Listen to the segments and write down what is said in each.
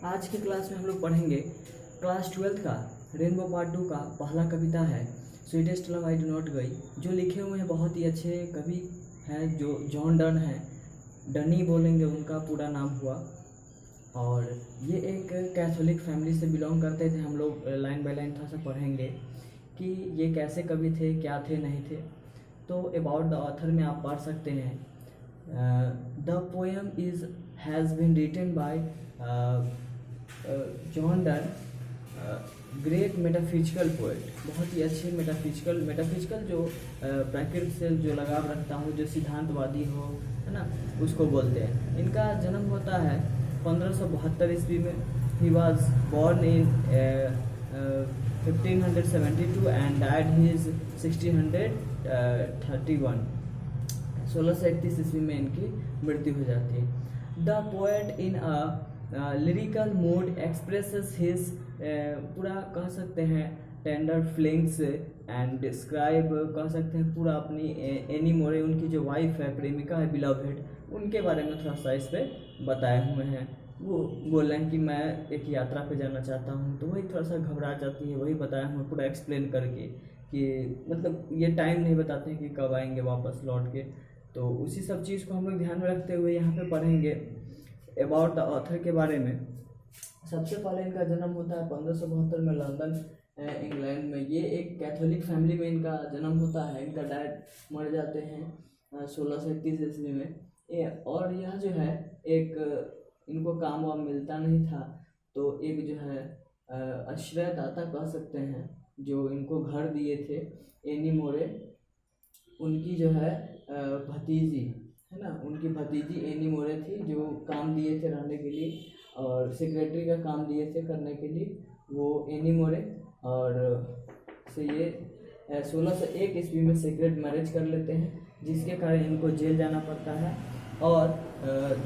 आज की क्लास में हम लोग पढ़ेंगे क्लास 12 का रेनबो पार्ट 2 का पहला कविता है sweetest love I do not गई। जो लिखे हुए हैं बहुत ही अच्छे कवि हैं जो जॉन डन है, डनी बोलेंगे उनका पूरा नाम हुआ। और ये एक कैथोलिक फैमिली से बिलोंग करते थे। हम लोग लाइन बाय लाइन थोड़ा सा पढ़ेंगे कि ये कैसे कवि थे, क्या थे, नहीं थे। तो अबाउट द ऑथर में आप पढ़ सकते हैं the poem is has been written by John Donne, great metaphysical poet. बहुत ही अच्छे मेटाफिजिकल जो प्रकृति से जो लगाव रखता हो, जो सिद्धांतवादी हो, है ना, उसको बोलते हैं। इनका जन्म होता है 1572 ईस्वी में। He was born in 1572 and died he is 1631। 1631 ईस्वी में इनकी मृत्यु हो जाती है। The poet in a lyrical mood expresses his, पूरा कह सकते हैं टेंडर फीलिंग्स एंड डिस्क्राइब, कह सकते हैं पूरा अपनी एनी मोरे, उनकी जो वाइफ है, प्रेमिका है, बिलवड, उनके बारे में थोड़ा सा इस पर बताए हुए हैं। वो बोल रहे हैं कि मैं एक यात्रा पे जाना चाहता हूँ, तो वही थोड़ा सा घबरा जाती है, वही बताया हुआ पूरा एक्सप्लेन करके कि मतलब ये टाइम नहीं बताते हैं कि कब आएंगे वापस लौट के। तो उसी सब चीज़ को हम लोग ध्यान में रखते हुए यहाँ पे पढ़ेंगे अबाउट द ऑथर के बारे में। सबसे पहले इनका जन्म होता है 1572 में लंदन इंग्लैंड में। ये एक कैथोलिक फैमिली में इनका जन्म होता है। इनका डैड मर जाते हैं 1631 ईस्वी में। और यह जो है एक इनको काम वाम मिलता नहीं था, तो एक जो है आश्रयदाता कह सकते हैं जो इनको घर दिए थे, एनी मोरे, उनकी जो है भतीजी है ना, उनकी भतीजी एनी मोरे थी, जो काम दिए थे रहने के लिए और सेक्रेटरी का काम दिए थे करने के लिए वो एनी मोरे। और से ये 1601 ईस्वी में सीक्रेट मैरिज कर लेते हैं, जिसके कारण इनको जेल जाना पड़ता है। और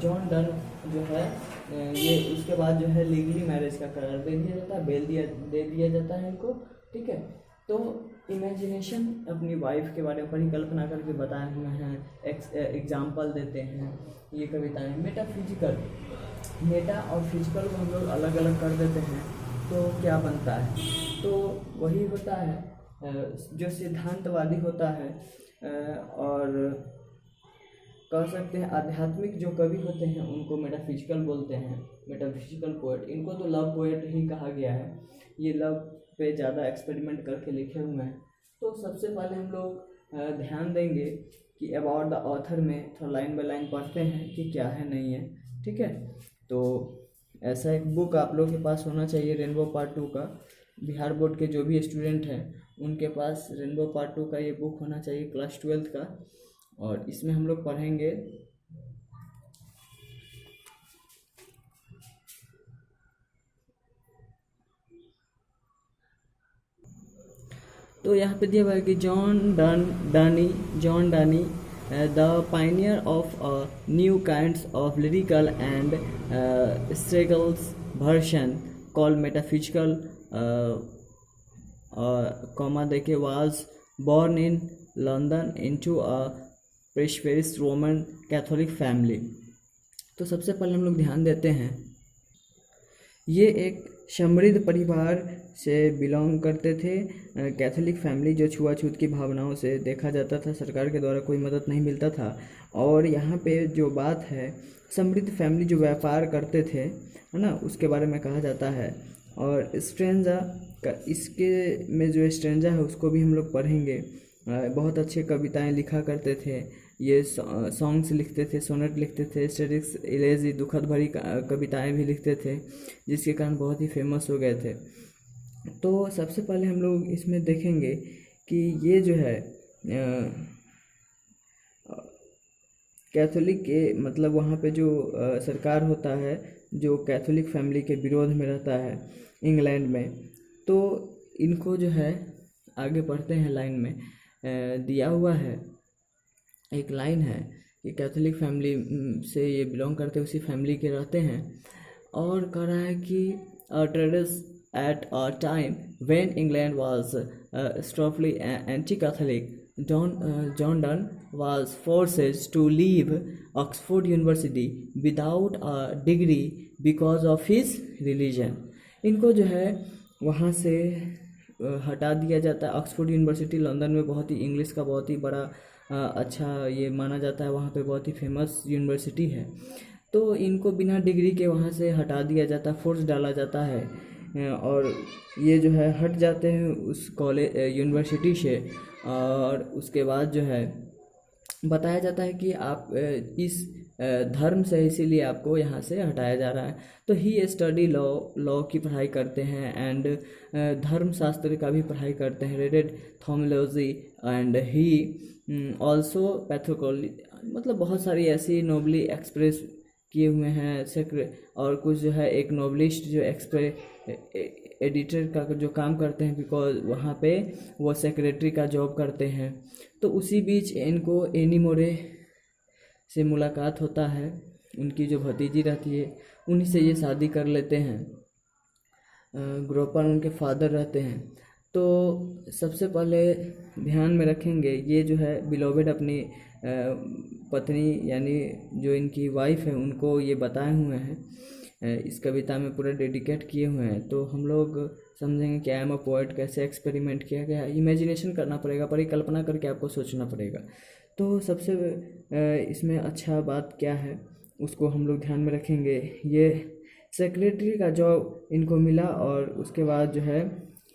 जॉन डन जो है ये उसके बाद जो है लीगली मैरिज का करार दे दिया जाता है, दे दिया जाता है इनको, ठीक है। तो इमेजिनेशन अपनी वाइफ के बारे में परिकल्पना करके बताए हुए हैं, एग्जाम्पल देते हैं ये कविताएं। मेटा और फिजिकल को हम लोग अलग अलग कर देते हैं तो क्या बनता है, तो वही होता है जो सिद्धांतवादी होता है और कह सकते हैं आध्यात्मिक जो कवि होते हैं उनको मेटाफिजिकल बोलते हैं, मेटाफिजिकल पोएट। इनको तो लव पोएट ही कहा गया है, ये लव पे ज़्यादा एक्सपेरिमेंट करके लिखे हुए हैं। तो सबसे पहले हम लोग ध्यान देंगे कि अबाउट द ऑथर में थोड़ा लाइन बाय लाइन पढ़ते हैं कि क्या है नहीं है, ठीक है। तो ऐसा एक बुक आप लोग के पास होना चाहिए रेनबो पार्ट 2 का। बिहार बोर्ड के जो भी स्टूडेंट हैं उनके पास रेनबो पार्ट 2 का ये बुक होना चाहिए क्लास 12 का। और इसमें हम लोग पढ़ेंगे तो यहाँ पे दिया हुआ है कि John Dani the pioneer of new kinds of lyrical and struggles version called metaphysical comma देखे was born in London into a prosperous Roman Catholic family। तो सबसे पहले हम लोग ध्यान देते हैं ये एक समृद्ध परिवार से बिलोंग करते थे। कैथोलिक फैमिली जो छुआछूत की भावनाओं से देखा जाता था, सरकार के द्वारा कोई मदद नहीं मिलता था। और यहाँ पे जो बात है समृद्ध फैमिली जो व्यापार करते थे, है ना, उसके बारे में कहा जाता है। और स्ट्रेंजा का इसके में जो स्ट्रेंजा है उसको भी हम लोग पढ़ेंगे। बहुत अच्छे कविताएं लिखा करते थे ये, सॉन्ग्स लिखते थे, सोनेट लिखते थे, स्टेटिक्स इलेजी दुखद भरी कविताएं भी लिखते थे, जिसके कारण बहुत ही फेमस हो गए थे। तो सबसे पहले हम लोग इसमें देखेंगे कि ये जो है कैथोलिक के मतलब वहाँ पे जो सरकार होता है जो कैथोलिक फैमिली के विरोध में रहता है इंग्लैंड में, तो इनको जो है आगे बढ़ते हैं लाइन में दिया हुआ है एक लाइन है कि कैथोलिक फैमिली से ये बिलोंग करते उसी फैमिली के रहते हैं। और कह रहा है कि traders at a time when England was strongly anti Catholic John Donne was forced to leave Oxford University without a degree because of his religion. इनको जो है वहाँ से हटा दिया जाता है। ऑक्सफोर्ड यूनिवर्सिटी लंदन में बहुत ही इंग्लिश का बहुत ही बड़ा अच्छा ये माना जाता है, वहाँ पे बहुत ही फेमस यूनिवर्सिटी है। तो इनको बिना डिग्री के वहाँ से हटा दिया जाता है, फोर्स डाला जाता है, और ये जो है हट जाते हैं उस कॉलेज यूनिवर्सिटी से। और उसके बाद जो है बताया जाता है कि आप इस धर्म से, इसीलिए आपको यहाँ से हटाया जा रहा है। तो ही स्टडी लॉ की पढ़ाई करते हैं एंड धर्म शास्त्र का भी पढ़ाई करते हैं, readed theology and he also pathology, मतलब बहुत सारी ऐसी नोबली एक्सप्रेस किए हुए हैं और कुछ जो है एक नोबलिस्ट जो एडिटर का जो काम करते हैं, बिकॉज वहाँ पे वो सेक्रेटरी का जॉब करते हैं। तो उसी बीच इनको एनी मोरे से मुलाकात होता है, उनकी जो भतीजी रहती है उन्हीं से ये शादी कर लेते हैं। ग्रोपर उनके फादर रहते हैं। तो सबसे पहले ध्यान में रखेंगे ये जो है बिलोवेड अपनी पत्नी यानी जो इनकी वाइफ है उनको ये बताए हुए हैं, इस कविता में पूरा डेडिकेट किए हुए हैं। तो हम लोग समझेंगे कि आई एम अ पोएट कैसे एक्सपेरिमेंट किया गया, इमेजिनेशन करना पड़ेगा, परिकल्पना करके आपको सोचना पड़ेगा। तो सबसे इसमें अच्छा बात क्या है उसको हम लोग ध्यान में रखेंगे। ये सेक्रेटरी का जॉब इनको मिला और उसके बाद जो है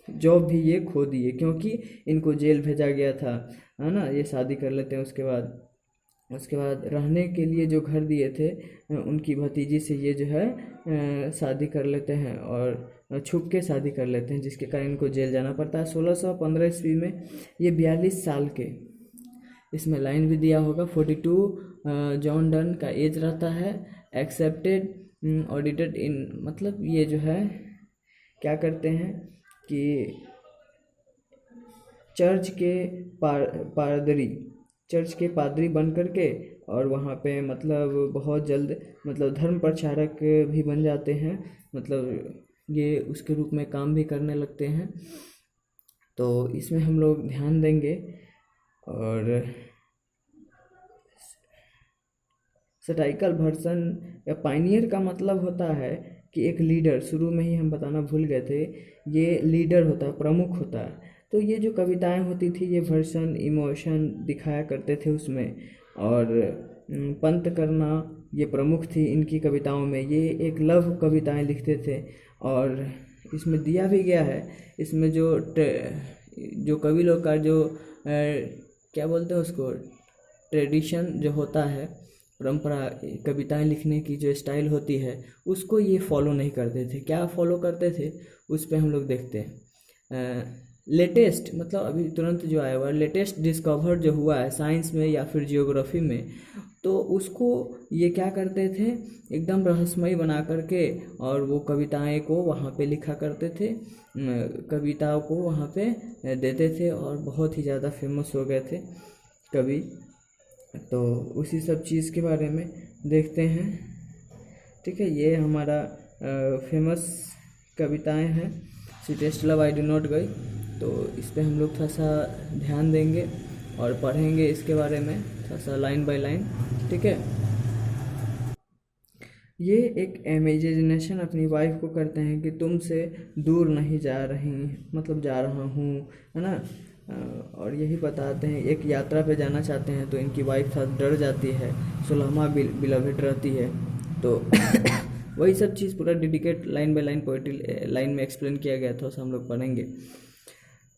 जॉब भी ये खो दिए क्योंकि इनको जेल भेजा गया था, है ना। ये शादी कर लेते हैं, उसके बाद रहने के लिए जो घर दिए थे उनकी भतीजी से ये जो है शादी कर लेते हैं और छुप के शादी कर लेते हैं, जिसके कारण इनको जेल जाना पड़ता है। 1615 ईस्वी में ये 42 साल के, इसमें लाइन भी दिया होगा 42 जॉन डन का एज रहता है। एक्सेप्टेड ऑडिटेड इन, मतलब ये जो है क्या करते हैं कि चर्च के पादरी बन करके और वहाँ पे मतलब बहुत जल्द मतलब धर्म प्रचारक भी बन जाते हैं, मतलब ये उसके रूप में काम भी करने लगते हैं। तो इसमें हम लोग ध्यान देंगे। और सटाइकल वर्सन या पाइनियर का मतलब होता है कि एक लीडर, शुरू में ही हम बताना भूल गए थे, ये लीडर होता है, प्रमुख होता है। तो ये जो कविताएं होती थी ये वर्सन इमोशन दिखाया करते थे उसमें, और पंत करना ये प्रमुख थी इनकी कविताओं में। ये एक लव कविताएं लिखते थे और इसमें दिया भी गया है, इसमें जो कवि लोग का जो क्या बोलते हैं उसको, ट्रेडिशन जो होता है, परंपरा, कविताएं लिखने की जो स्टाइल होती है उसको ये फॉलो नहीं करते थे। क्या फॉलो करते थे उस पर हम लोग देखते हैं। लेटेस्ट मतलब अभी तुरंत जो आया हुआ लेटेस्ट डिस्कवर जो हुआ है साइंस में या फिर जियोग्राफी में, तो उसको ये क्या करते थे एकदम रहस्यमय बना करके और वो कविताएं को वहाँ पे लिखा करते थे, कविताओं को वहाँ पे देते थे और बहुत ही ज़्यादा फेमस हो गए थे कवि। तो उसी सब चीज़ के बारे में देखते हैं, ठीक है। ये हमारा फेमस कविताएं हैं। Sweetest love I do not गई, तो इस पे हम लोग थोड़ा सा ध्यान देंगे और पढ़ेंगे इसके बारे में थोड़ा सा लाइन बाय लाइन, ठीक है। ये एक इमेजिनेशन अपनी वाइफ को करते हैं कि तुमसे दूर नहीं जा रही, मतलब जा रहा हूँ, है ना। और यही बताते हैं एक यात्रा पे जाना चाहते हैं तो इनकी वाइफ थोड़ा डर जाती है, 16वां बिलवेड रहती है। तो वही सब चीज़ पूरा dedicate line by line poetry line में एक्सप्लेन किया गया था, उसे हम लोग पढ़ेंगे।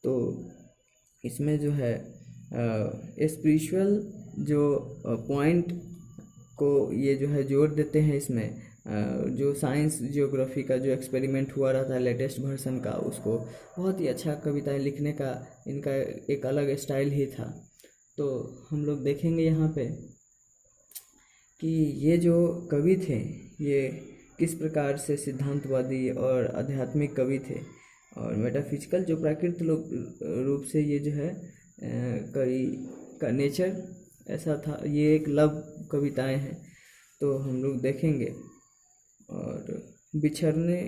तो इसमें जो है स्पिरिचुअल जो पॉइंट को ये जो है जोड़ देते हैं इसमें, जो साइंस जियोग्राफी का जो एक्सपेरिमेंट हुआ रहता है लेटेस्ट वर्सन का, उसको बहुत ही अच्छा कविताएं लिखने का इनका एक अलग स्टाइल ही था। तो हम लोग देखेंगे यहाँ पे कि ये जो कवि थे ये किस प्रकार से सिद्धांतवादी और आध्यात्मिक कवि थे, और मेटाफिजिकल जो प्राकृतिक रूप से ये जो है कवि का नेचर ऐसा था। ये एक लव कविताएं हैं तो हम लोग देखेंगे। और बिछड़ने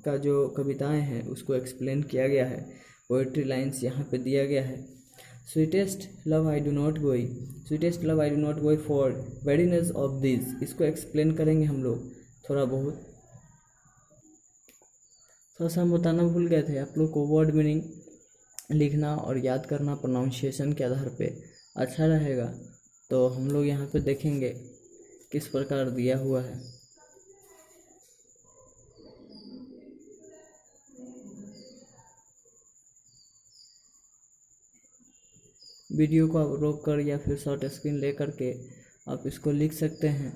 का जो कविताएं हैं उसको एक्सप्लेन किया गया है, पोएट्री लाइंस यहाँ पे दिया गया है। Sweetest love I do not go, sweetest love I do not go for weariness of this, इसको एक्सप्लेन करेंगे हम लोग थोड़ा बहुत। थोड़ा सा हम बताना भूल गए थे, आप लोग को वर्ड मीनिंग लिखना और याद करना प्रोनाउंसिएशन के आधार पे अच्छा रहेगा। तो हम लोग यहाँ पे देखेंगे किस प्रकार दिया हुआ है। वीडियो को आप रोक कर या फिर शॉर्ट स्क्रीन ले करके आप इसको लिख सकते हैं।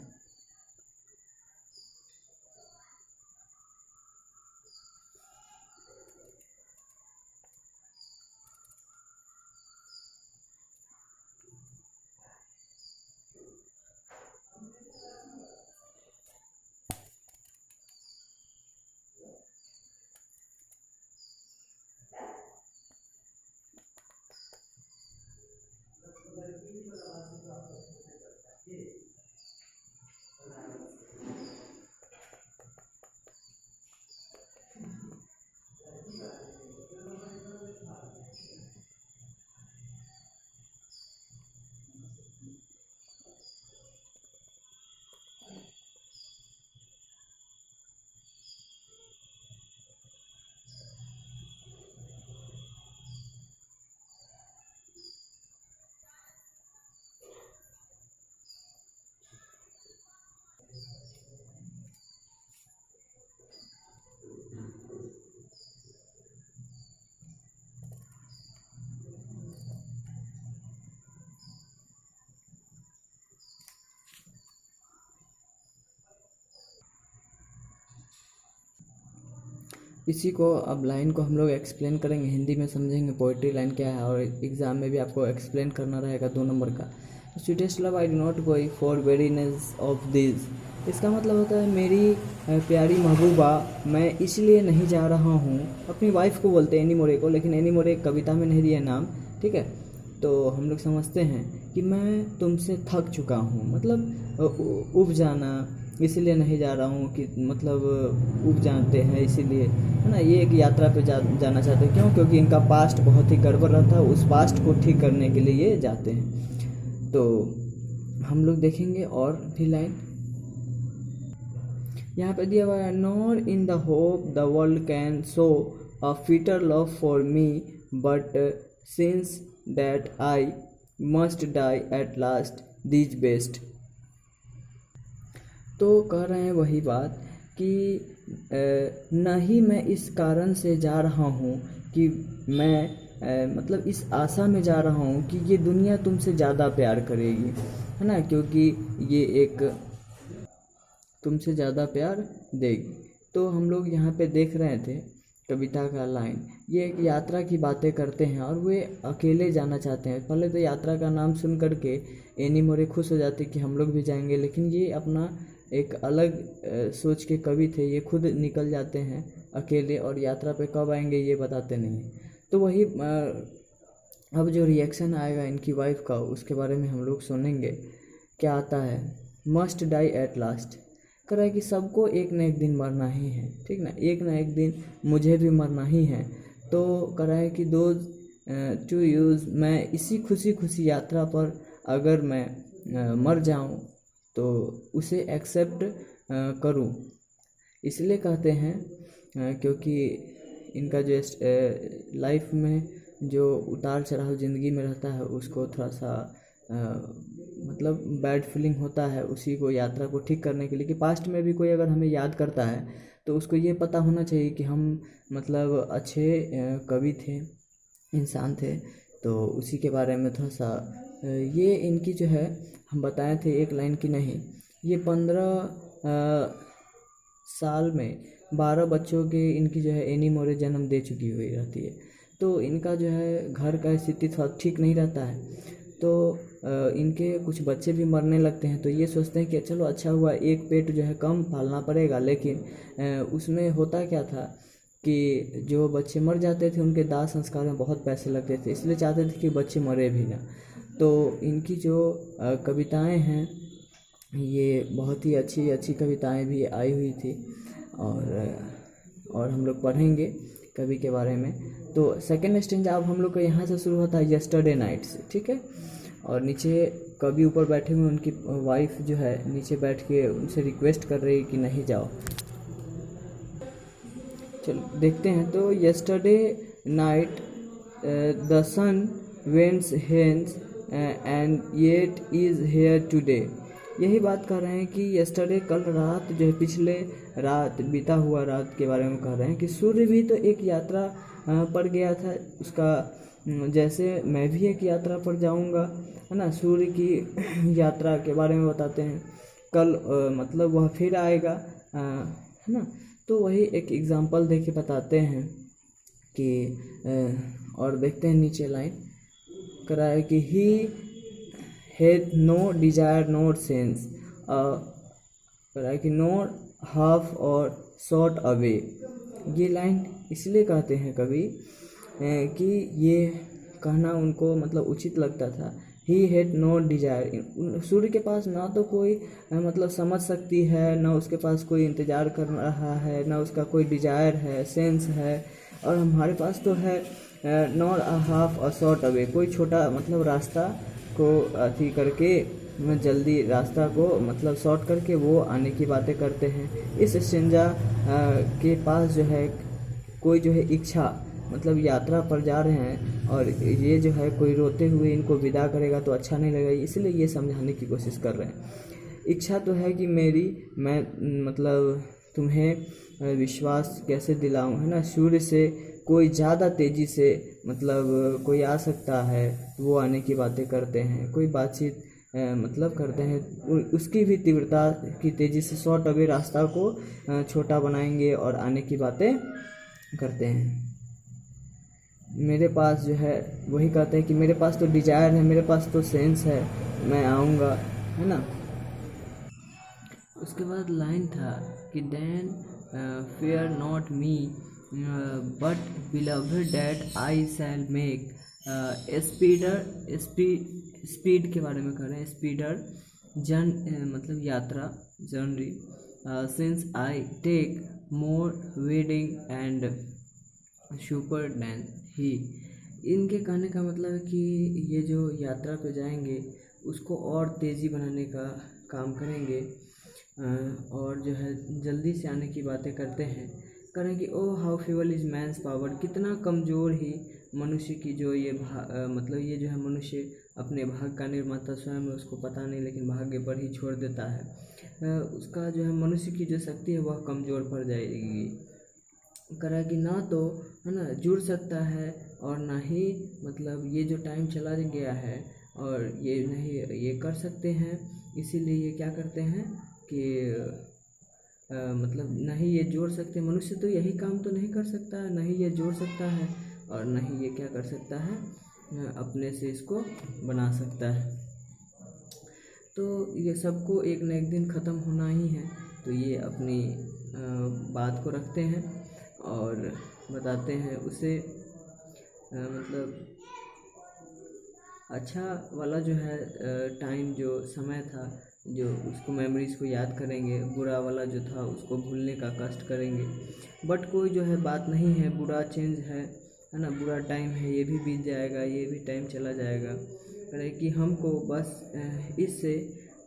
इसी को अब लाइन को हम लोग एक्सप्लेन करेंगे, हिंदी में समझेंगे पोइट्री लाइन क्या है, और एग्ज़ाम में भी आपको एक्सप्लेन करना रहेगा 2 नंबर का। Sweetest love I do not go for weariness of this, इसका मतलब होता है मेरी प्यारी महबूबा मैं इसलिए नहीं जा रहा हूँ, अपनी वाइफ को बोलते हैं एनी मोरे को, लेकिन एनी मोरे कविता में नहीं दिया नाम, ठीक है। तो हम लोग समझते हैं कि मैं तुमसे थक चुका हूँ, मतलब उब जाना, इसीलिए नहीं जा रहा हूँ कि मतलब उब जानते हैं इसीलिए, है ना। ये एक यात्रा पे जाना चाहते हैं, क्यों? क्योंकि इनका पास्ट बहुत ही गड़बड़ रहता है, उस पास्ट को ठीक करने के लिए ये जाते हैं। तो हम लोग देखेंगे और भी लाइन यहाँ पे दिया हुआ है, nor in the hope the world can show a fitter love for me, but since that I must die at last this best. तो कह रहे हैं वही बात कि नहीं मैं इस कारण से जा रहा हूँ कि मैं मतलब इस आशा में जा रहा हूँ कि ये दुनिया तुमसे ज़्यादा प्यार करेगी, है ना, क्योंकि ये एक तुमसे ज़्यादा प्यार देगी। तो हम लोग यहाँ पे देख रहे थे कविता का लाइन, ये एक यात्रा की बातें करते हैं और वे अकेले जाना चाहते हैं। पहले तो यात्रा का नाम सुन करके एनी मोरे खुश हो जाते कि हम लोग भी जाएंगे, लेकिन ये अपना एक अलग सोच के कवि थे, ये खुद निकल जाते हैं अकेले और यात्रा पे कब आएंगे ये बताते नहीं। तो वही अब जो रिएक्शन आएगा इनकी वाइफ का उसके बारे में हम लोग सुनेंगे क्या आता है। मस्ट डाई एट लास्ट, कह रहा है कि सबको एक न एक दिन मरना ही है, ठीक ना, एक ना एक दिन मुझे भी मरना ही है। तो कह रहा है कि दोज टू यूज़, मैं इसी खुशी खुशी यात्रा पर अगर मैं मर जाऊं तो उसे एक्सेप्ट करूं, इसलिए कहते हैं क्योंकि इनका जो लाइफ में जो उतार चढ़ाव ज़िंदगी में रहता है उसको थोड़ा सा मतलब बैड फीलिंग होता है, उसी को यात्रा को ठीक करने के लिए कि पास्ट में भी कोई अगर हमें याद करता है तो उसको ये पता होना चाहिए कि हम मतलब अच्छे कवि थे, इंसान थे। तो उसी के बारे में थोड़ा सा ये इनकी जो है हम बताए थे एक लाइन की नहीं, ये 15 साल में 12 बच्चों के इनकी जो है एनी मोरे जन्म दे चुकी हुई रहती है। तो इनका जो है घर का स्थिति थोड़ा ठीक नहीं रहता है, तो इनके कुछ बच्चे भी मरने लगते हैं। तो ये सोचते हैं कि चलो अच्छा हुआ एक पेट जो है कम पालना पड़ेगा, लेकिन उसमें होता क्या था कि जो बच्चे मर जाते थे उनके दाह संस्कार में बहुत पैसे लगते थे, इसलिए चाहते थे कि बच्चे मरे भी ना। तो इनकी जो कविताएं हैं ये बहुत ही अच्छी अच्छी कविताएं भी आई हुई थी और हम लोग पढ़ेंगे कवि के बारे में। तो सेकेंड स्टेंजा अब हम लोग का यहाँ से शुरू होता है यस्टरडे नाइट से, ठीक है। और नीचे कवि ऊपर बैठे हुए, उनकी वाइफ जो है नीचे बैठ के उनसे रिक्वेस्ट कर रही है कि नहीं जाओ। चलो देखते हैं। तो yesterday night the sun went hence and yet is here today. यही बात कर रहे हैं कि यस्टरडे कल रात जो है, पिछले रात बीता हुआ रात के बारे में कह रहे हैं कि सूर्य भी तो एक यात्रा पर गया था उसका, जैसे मैं भी एक यात्रा पर जाऊंगा, है ना। सूर्य की यात्रा के बारे में बताते हैं। कल मतलब वह फिर आएगा, है ना। तो वही एक एग्जांपल दे के बताते हैं कि और देखते हैं नीचे लाइन करा है कि he had no desire not sense, करा है कि no half or short away. ये लाइन इसलिए कहते हैं कवि कि ये कहना उनको मतलब उचित लगता था। ही हैड नो डिजायर, सूर्य के पास ना तो कोई मतलब समझ सकती है, ना उसके पास कोई इंतज़ार कर रहा है, ना उसका कोई डिजायर है, सेंस है। और हमारे पास तो है not a half a short away, कोई छोटा मतलब रास्ता को अथी करके जल्दी रास्ता को मतलब शॉर्ट करके वो आने की बातें करते हैं। इस स्टेंजा के पास जो है कोई जो है इच्छा मतलब यात्रा पर जा रहे हैं और ये जो है कोई रोते हुए इनको विदा करेगा तो अच्छा नहीं लगेगा, इसलिए ये समझाने की कोशिश कर रहे हैं। इच्छा तो है कि मैं मतलब तुम्हें विश्वास कैसे दिलाऊं, है ना। सूर्य से कोई ज़्यादा तेज़ी से मतलब कोई आ सकता है, वो आने की बातें करते हैं। कोई बातचीत मतलब करते हैं, उसकी भी तीव्रता की तेज़ी से शॉर्ट अवे रास्ता को छोटा बनाएंगे और आने की बातें करते हैं। मेरे पास जो है वही कहते हैं कि मेरे पास तो डिजायर है, मेरे पास तो सेंस है, मैं आऊँगा, है ना। उसके बाद लाइन था कि then fear not me but beloved that I shall make speed के बारे में कह रहे हैं। स्पीडर मतलब यात्रा, journey, since I take more wedding and super than he। इनके कहने का मतलब है कि ये जो यात्रा पे जाएंगे उसको और तेज़ी बनाने का काम करेंगे और जो है जल्दी से आने की बातें करते हैं। करें कि oh how feeble is man's power, कितना कमज़ोर ही मनुष्य की जो ये मतलब ये जो है मनुष्य अपने भाग्य का निर्माता स्वयं है, उसको पता नहीं, लेकिन भाग्य पर ही छोड़ देता है। उसका जो है मनुष्य की जो शक्ति है वह कमज़ोर पड़ जाएगी। करा कि ना तो है ना जुड़ सकता है और ना ही मतलब ये जो टाइम चला गया है और ये नहीं ये कर सकते हैं, इसीलिए ये क्या करते हैं कि मतलब नहीं ये जोड़ सकते। मनुष्य तो यही काम तो नहीं कर सकता है, नहीं ये जोड़ सकता है और नहीं ये क्या कर सकता है अपने से इसको बना सकता है। तो ये सबको एक न एक दिन ख़त्म होना ही है। तो ये अपनी बात को रखते हैं और बताते हैं उसे मतलब अच्छा वाला जो है टाइम जो समय था जो उसको मेमोरीज़ को याद करेंगे, बुरा वाला जो था उसको भूलने का कष्ट करेंगे। बट कोई जो है बात नहीं है, बुरा चेंज है ना, बुरा टाइम है, ये भी बीत जाएगा, ये भी टाइम चला जाएगा। अरे कि हमको बस इससे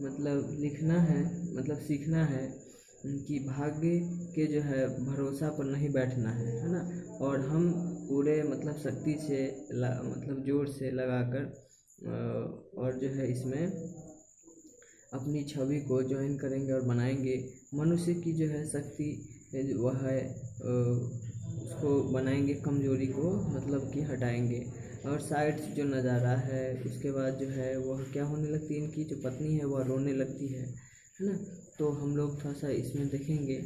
मतलब लिखना है, मतलब सीखना है कि भाग्य के जो है भरोसा पर नहीं बैठना है ना। और हम पूरे मतलब शक्ति से मतलब जोर से लगाकर और जो है इसमें अपनी छवि को ज्वाइन करेंगे और बनाएंगे। मनुष्य की जो है शक्ति वह है उसको बनाएंगे, कमजोरी को मतलब कि हटाएंगे। और साइड से जो नज़ारा है उसके बाद जो है वह क्या होने लगती है, इनकी जो पत्नी है वह रोने लगती है ना। तो हम लोग थोड़ा सा इसमें देखेंगे।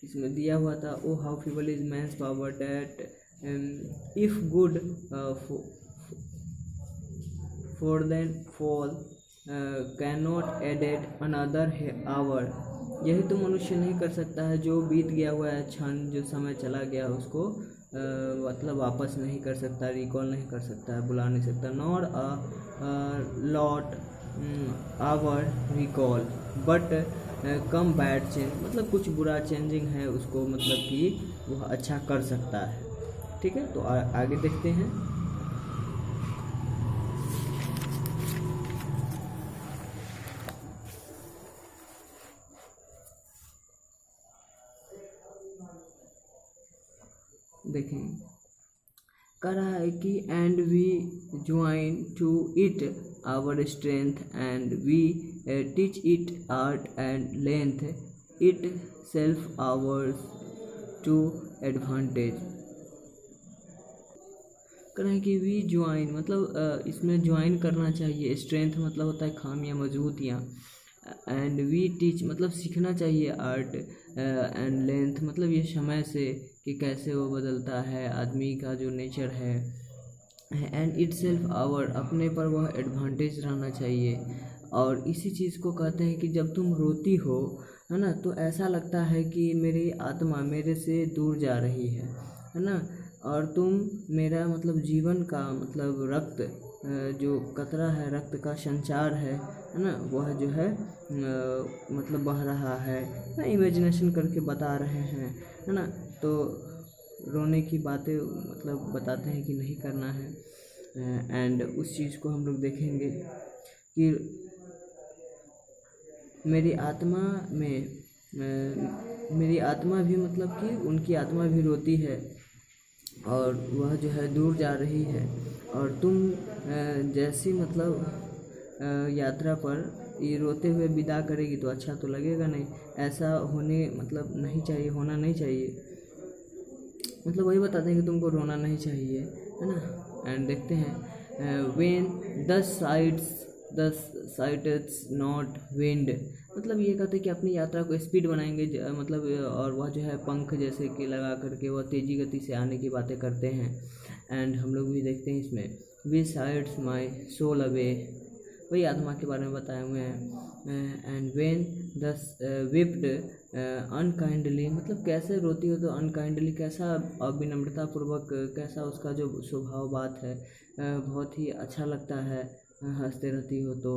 इसमें दिया हुआ था oh how feeble is man's power that if good for then fall can not added another hour. यही तो मनुष्य नहीं कर सकता है, जो बीत गया हुआ है क्षण, जो समय चला गया उसको मतलब वापस नहीं कर सकता, रिकॉल नहीं कर सकता है, बुला नहीं सकता। Nor a lost hour recall, but come bad change, मतलब कुछ बुरा चेंजिंग है उसको मतलब कि वह अच्छा कर सकता है। ठीक है, तो आगे देखते हैं। देखें, कह रहा है कि and we join to it our strength and we teach it art and length itself ours to advantage. कह रहे हैं कि वी ज्वाइन मतलब इसमें ज्वाइन करना चाहिए। स्ट्रेंथ मतलब होता है खामियाँ, मजबूतियाँ। एंड वी टीच मतलब सीखना चाहिए। आर्ट एंड लेंथ मतलब ये समय से कि कैसे वो बदलता है आदमी का जो नेचर है। एंड इट सेल्फ आवर अपने पर वह एडवांटेज रहना चाहिए। और इसी चीज़ को कहते हैं कि जब तुम रोती हो, है ना, तो ऐसा लगता है कि मेरी आत्मा मेरे से दूर जा रही है ना। और तुम मेरा मतलब जीवन का मतलब रक्त जो कतरा है, रक्त का संचार है ना, वह जो है मतलब बह रहा है ना। इमेजिनेशन करके बता रहे हैं, है ना। तो रोने की बातें मतलब बताते हैं कि नहीं करना है। एंड उस चीज़ को हम लोग देखेंगे कि मेरी आत्मा में मेरी आत्मा भी मतलब कि उनकी आत्मा भी रोती है और वह जो है दूर जा रही है। और तुम जैसी मतलब यात्रा पर ये रोते हुए विदा करेगी तो अच्छा तो लगेगा नहीं। ऐसा होने मतलब नहीं चाहिए, होना नहीं चाहिए। मतलब वही बताते हैं कि तुमको रोना नहीं चाहिए, है ना। एंड देखते हैं when the sides not wind, मतलब ये कहते हैं कि अपनी यात्रा को स्पीड बनाएंगे मतलब और वह जो है पंख जैसे कि लगा करके वह तेज़ी गति से आने की बातें करते हैं। एंड हम लोग भी देखते हैं इसमें we sides my soul away, वही आत्मा के बारे में बताए हुए हैं। And when the wept unkindly, मतलब कैसे रोती हो तो अनकाइंडली, कैसा विनम्रतापूर्वक, कैसा उसका जो स्वभाव बात है बहुत ही अच्छा लगता है। हंसते रहती हो तो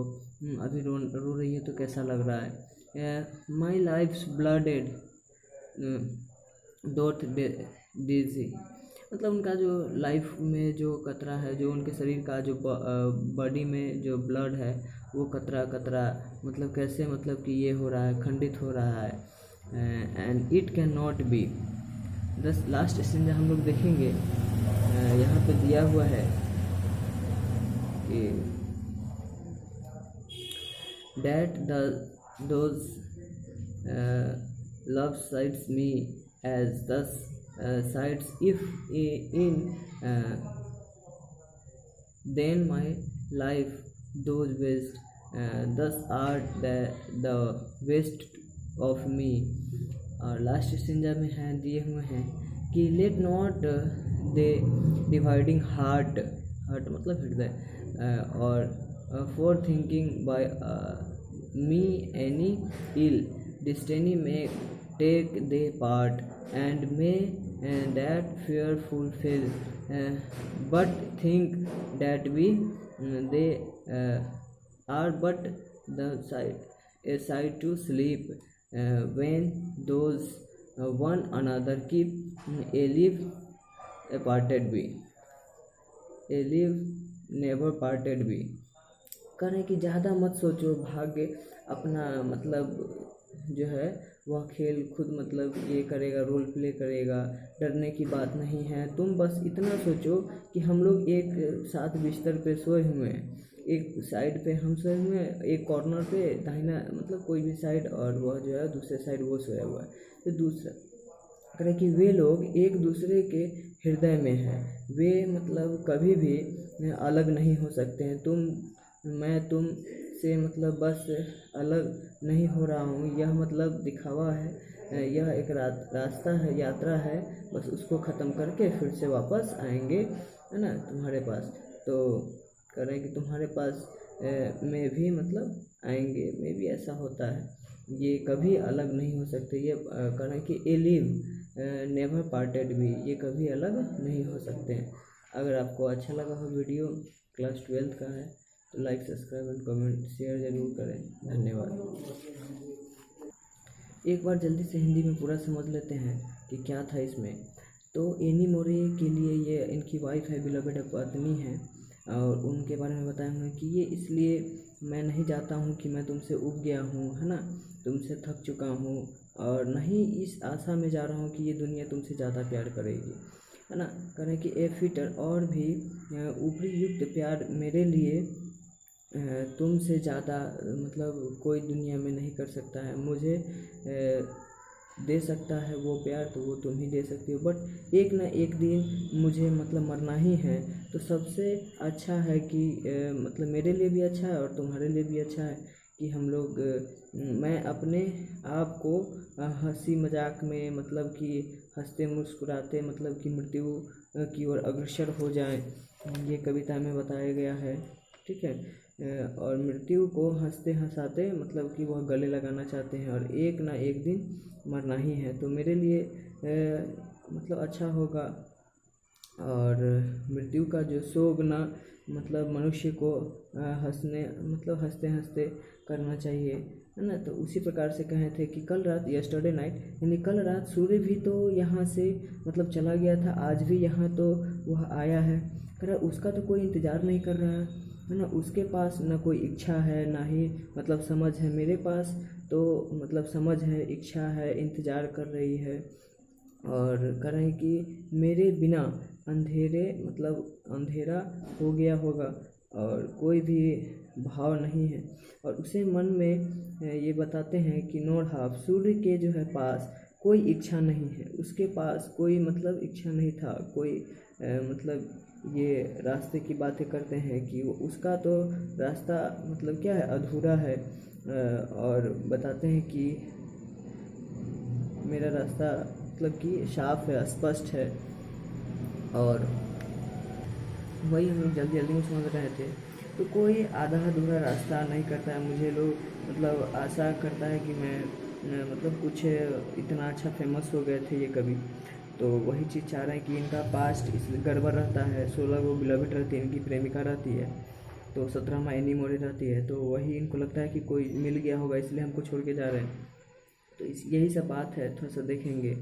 अभी रो रही है तो कैसा लग रहा है। माई लाइफ्स ब्लडेड डोथ डिजी, मतलब उनका जो लाइफ में जो कतरा है, जो उनके शरीर का जो बॉडी में जो ब्लड है वो कतरा कतरा मतलब कैसे मतलब कि ये हो रहा है, खंडित हो रहा है। And it can not be. दस लास्ट स्टेंजा हम लोग देखेंगे। यहाँ पे दिया हुआ है कि that those love sides me as thus sides if in then my life those best thus art the best of me। और लास्ट स्टेंजा में है दिए हुए हैं कि let not they dividing heart, heart मतलब हृदय, और for thinking by me any ill destiny may take their part and may that fear fulfill, but think that we they are but the side a side to sleep when those one another keep a live a parted be, a live never parted be। कह रहे हैं कि ज़्यादा मत सोचो, भाग्य अपना मतलब जो है वह खेल खुद मतलब ये करेगा, रोल प्ले करेगा। डरने की बात नहीं है, तुम बस इतना सोचो कि हम लोग एक साथ बिस्तर पे सोए हुए हैं, एक साइड पे हम सोए हुए हैं, एक कॉर्नर पे दाहिना मतलब कोई भी साइड, और वह जो है दूसरे साइड वो सोया हुआ है। तो दूसरा कह रहे कि वे लोग एक दूसरे के हृदय में हैं, वे मतलब कभी भी अलग नहीं हो सकते हैं। मैं तुम से मतलब बस अलग नहीं हो रहा हूँ, यह मतलब दिखावा है, यह एक रास्ता है, यात्रा है, बस उसको ख़त्म करके फिर से वापस आएंगे, है ना, तुम्हारे पास। तो कह रहे हैं कि तुम्हारे पास में भी मतलब आएंगे, में भी ऐसा होता है, ये कभी अलग नहीं हो सकते। ये कह रहे हैं कि ए लिव नेवर पार्टेड भी, ये कभी अलग नहीं हो सकते हैं। अगर आपको अच्छा लगा हो वीडियो, क्लास 12 का है, तो like, subscribe and comment share ज़रूर करें। धन्यवाद। एक बार जल्दी से हिंदी में पूरा समझ लेते हैं कि क्या था इसमें। तो एनी मोरे के लिए ये इनकी वाइफ है, बिलवेड पत्नी है, और उनके बारे में बताया हूँ कि ये इसलिए मैं नहीं चाहता हूँ कि मैं तुमसे उब गया हूँ, है ना, तुमसे थक चुका हूँ, और नहीं इस आशा में जा रहा हूँ कि ये दुनिया तुमसे ज़्यादा प्यार करेगी, है ना। करें कि ए फिटर और भी ऊपरी युक्त प्यार मेरे लिए तुमसे ज़्यादा मतलब कोई दुनिया में नहीं कर सकता है। मुझे दे सकता है वो प्यार तो वो तुम ही दे सकती हो, बट एक ना एक दिन मुझे मतलब मरना ही है। तो सबसे अच्छा है कि मतलब मेरे लिए भी अच्छा है और तुम्हारे लिए भी अच्छा है कि हम लोग मैं अपने आप को हंसी मजाक में मतलब कि हंसते मुस्कुराते मतलब कि मृत्यु की ओर अग्रसर हो जाएं, ये कविता में बताया गया है। ठीक है, और मृत्यु को हंसते हंसाते मतलब कि वह गले लगाना चाहते हैं और एक ना एक दिन मरना ही है। तो मेरे लिए मतलब अच्छा होगा, और मृत्यु का जो शोक ना मतलब मनुष्य को हंसने मतलब हंसते हंसते करना चाहिए, है ना। तो उसी प्रकार से कहे थे कि कल रात यस्टरडे नाइट, यानी कल रात सूर्य भी तो यहाँ से मतलब चला गया था, आज भी यहाँ तो वह आया है, कह रहा उसका तो कोई इंतज़ार नहीं कर रहा है ना। उसके पास ना कोई इच्छा है ना ही मतलब समझ है। मेरे पास तो मतलब समझ है, इच्छा है, इंतज़ार कर रही है, और कह रहे हैं कि मेरे बिना अंधेरे मतलब अंधेरा हो गया होगा और कोई भी भाव नहीं है। और उसे मन में ये बताते हैं कि नोड हाफ सूर्य के जो है पास कोई इच्छा नहीं है, उसके पास कोई मतलब इच्छा नहीं था, कोई मतलब ये रास्ते की बातें करते हैं कि वो उसका तो रास्ता मतलब क्या है, अधूरा है, और बताते हैं कि मेरा रास्ता मतलब कि साफ है, स्पष्ट है, और वही हम लोग जल्दी जल्दी में समझ रहे थे। तो कोई आधा अधूरा रास्ता नहीं करता है। मुझे लोग मतलब आशा करता है कि मैं मतलब कुछ इतना अच्छा फेमस हो गए थे ये कवि, तो वही चीज़ चाह रहे हैं कि इनका पास्ट इस गड़बड़ रहता है। 16 वो बिलवेड रहती है, इनकी प्रेमिका रहती है, तो 17वां एनी मोरे रहती है, तो वही इनको लगता है कि कोई मिल गया होगा इसलिए हमको छोड़ के जा रहे हैं। तो यही सब बात है, थोड़ा सा देखेंगे।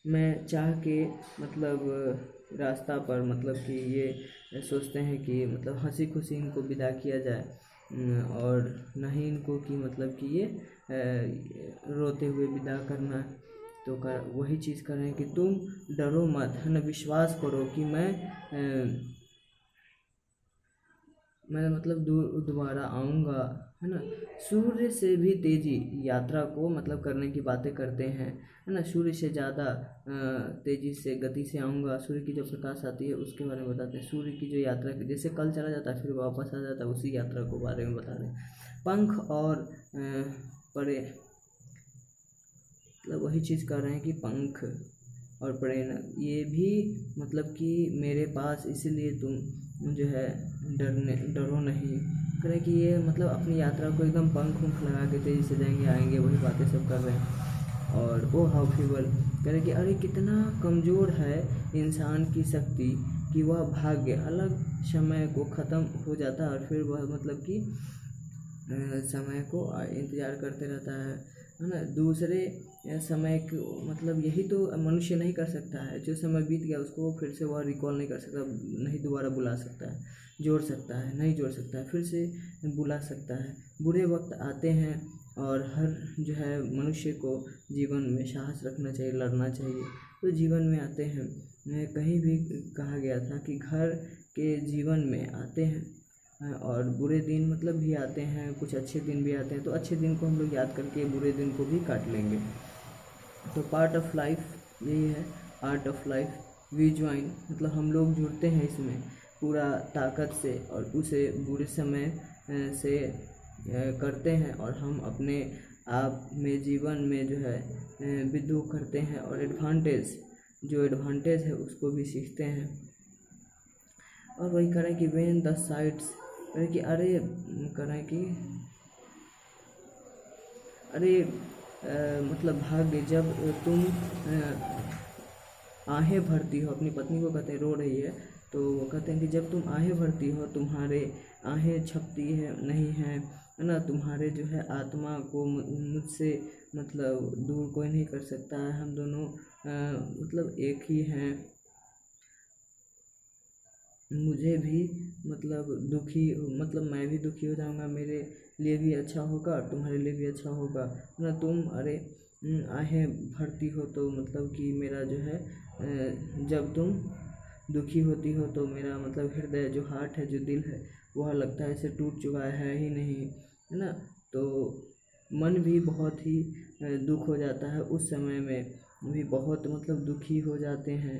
मैं चाह के मतलब रास्ता पर मतलब कि ये सोचते हैं कि मतलब हंसी खुशी इनको विदा किया जाए, और नहीं इनको कि मतलब कि ये रोते हुए विदा करना। तो वही चीज़ कर रहे हैं कि तुम डरो मत, है ना, विश्वास करो कि मैं मतलब दोबारा आऊँगा, है ना। सूर्य से भी तेज़ी यात्रा को मतलब करने की बातें करते हैं, है ना। सूर्य से ज़्यादा तेज़ी से गति से आऊँगा, सूर्य की जो प्रकाश आती है उसके बारे में बताते हैं। सूर्य की जो यात्रा की जैसे कल चला जाता है फिर वापस आ जाता है, उसी यात्रा को बारे में बता रहे हैं। पंख और परे मतलब वही चीज़ कर रहे हैं कि पंख और प्रेरणा ये भी मतलब कि मेरे पास, इसीलिए तुम जो है डरो नहीं। करें कि ये मतलब अपनी यात्रा को एकदम पंख उंख लगा के तेज़ी से जाएंगे आएंगे, वही बातें सब कर रहे हैं। और ओ हाउ फीबल, करें कि अरे कितना कमज़ोर है इंसान की शक्ति कि वह भाग्य अलग समय को ख़त्म हो जाता है और फिर वह मतलब कि समय को इंतज़ार करते रहता है ना। दूसरे समय को मतलब यही तो मनुष्य नहीं कर सकता है, जो समय बीत गया उसको फिर से वह रिकॉल नहीं कर सकता, नहीं दोबारा बुला सकता है, जोड़ सकता है नहीं जोड़ सकता है, फिर से बुला सकता है। बुरे वक्त आते हैं और हर जो है मनुष्य को जीवन में साहस रखना चाहिए, लड़ना चाहिए। तो जीवन में आते हैं, कहीं भी कहा गया था कि घर के जीवन में आते हैं और बुरे दिन मतलब भी आते हैं, कुछ अच्छे दिन भी आते हैं। तो अच्छे दिन को हम लोग याद करके बुरे दिन को भी काट लेंगे। तो पार्ट ऑफ लाइफ यही है, art of life we join, मतलब हम लोग जुड़ते हैं इसमें पूरा ताकत से और उसे बुरे समय से करते हैं, और हम अपने आप में जीवन में जो है विद्रोह करते हैं और जो एडवांटेज है उसको भी सीखते हैं। और वही करें कि वेन द साइड्स करें कि अरे मतलब भाग्य जब तुम आहें भरती हो, अपनी पत्नी को कहते हैं रो रही है, तो वो कहते हैं कि जब तुम आहें भरती हो, तुम्हारे आहें छपती है नहीं है ना, तुम्हारे जो है आत्मा को मुझसे मतलब दूर कोई नहीं कर सकता है, हम दोनों मतलब एक ही हैं। मुझे भी मतलब दुखी मतलब मैं भी दुखी हो जाऊंगा, मेरे लिए भी अच्छा होगा और तुम्हारे लिए भी अच्छा होगा ना। तुम अरे आहें भरती हो तो मतलब कि मेरा जो है जब तुम दुखी होती हो तो मेरा मतलब हृदय जो हार्ट है, जो दिल है, वह लगता है ऐसे टूट चुका है ही नहीं, है ना। तो मन भी बहुत ही दुख हो जाता है, उस समय में भी बहुत मतलब दुखी हो जाते हैं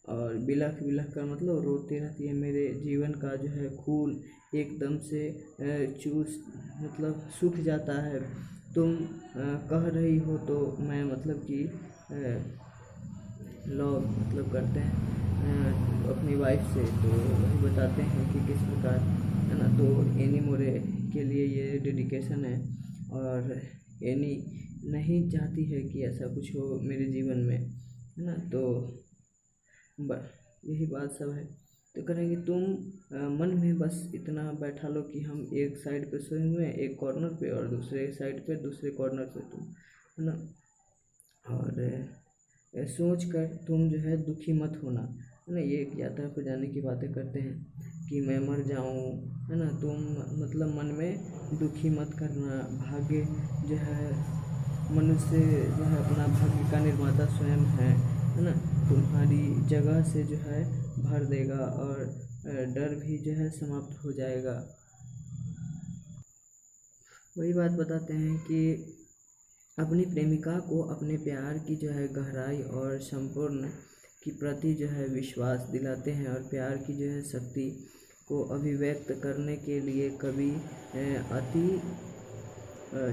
और बिलख बिलख कर मतलब रोती रहती है। मेरे जीवन का जो है खून एकदम से चूस मतलब सूख जाता है। तुम कह रही हो तो मैं मतलब कि लव मतलब करते हैं अपनी वाइफ से, तो वही बताते हैं कि किस प्रकार, है ना। तो एनी मोरे के लिए ये डेडिकेशन है और एनी नहीं चाहती है कि ऐसा कुछ हो मेरे जीवन में, है ना। तो यही बात सब है। तो करेंगे तुम मन में बस इतना बैठा लो कि हम एक साइड पे सोए हुए हैं, एक कॉर्नर पे, और दूसरे साइड पे दूसरे कॉर्नर पे तुम, है ना। और सोच कर तुम जो है दुखी मत होना, है ना। ये एक यात्रा पर जाने की बातें करते हैं कि मैं मर जाऊं, है ना। तुम मतलब मन में दुखी मत करना, भाग्य जो है मनुष्य जो है अपना भाग्य का निर्माता स्वयं है ना। तुम्हारी जगह से जो है भर देगा और डर भी जो है समाप्त हो जाएगा। वही बात बताते हैं कि अपनी प्रेमिका को अपने प्यार की जो है गहराई और संपूर्ण की प्रति जो है विश्वास दिलाते हैं और प्यार की जो है शक्ति को अभिव्यक्त करने के लिए कभी अति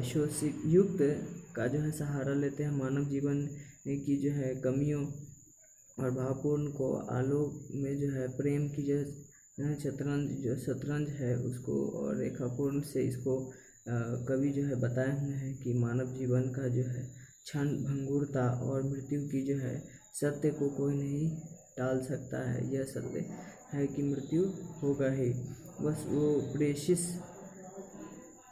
शोषयुक्त का जो है सहारा लेते हैं। मानव जीवन की जो है कमियों और भावपूर्ण को आलोक में जो है प्रेम की जो शतरंज है उसको और रेखापूर्ण से इसको कवि जो है बताए हुए हैं कि मानव जीवन का जो है क्षण भंगुरता और मृत्यु की जो है सत्य को कोई नहीं टाल सकता है। यह सत्य है कि मृत्यु होगा ही, बस वो प्रेषित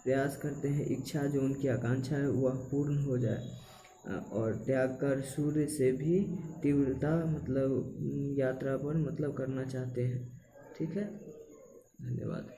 प्रयास करते हैं इच्छा जो उनकी आकांक्षा है वह पूर्ण हो जाए और त्याग कर सूर्य से भी तीव्रता मतलब यात्रा पर मतलब करना चाहते हैं। ठीक है, धन्यवाद।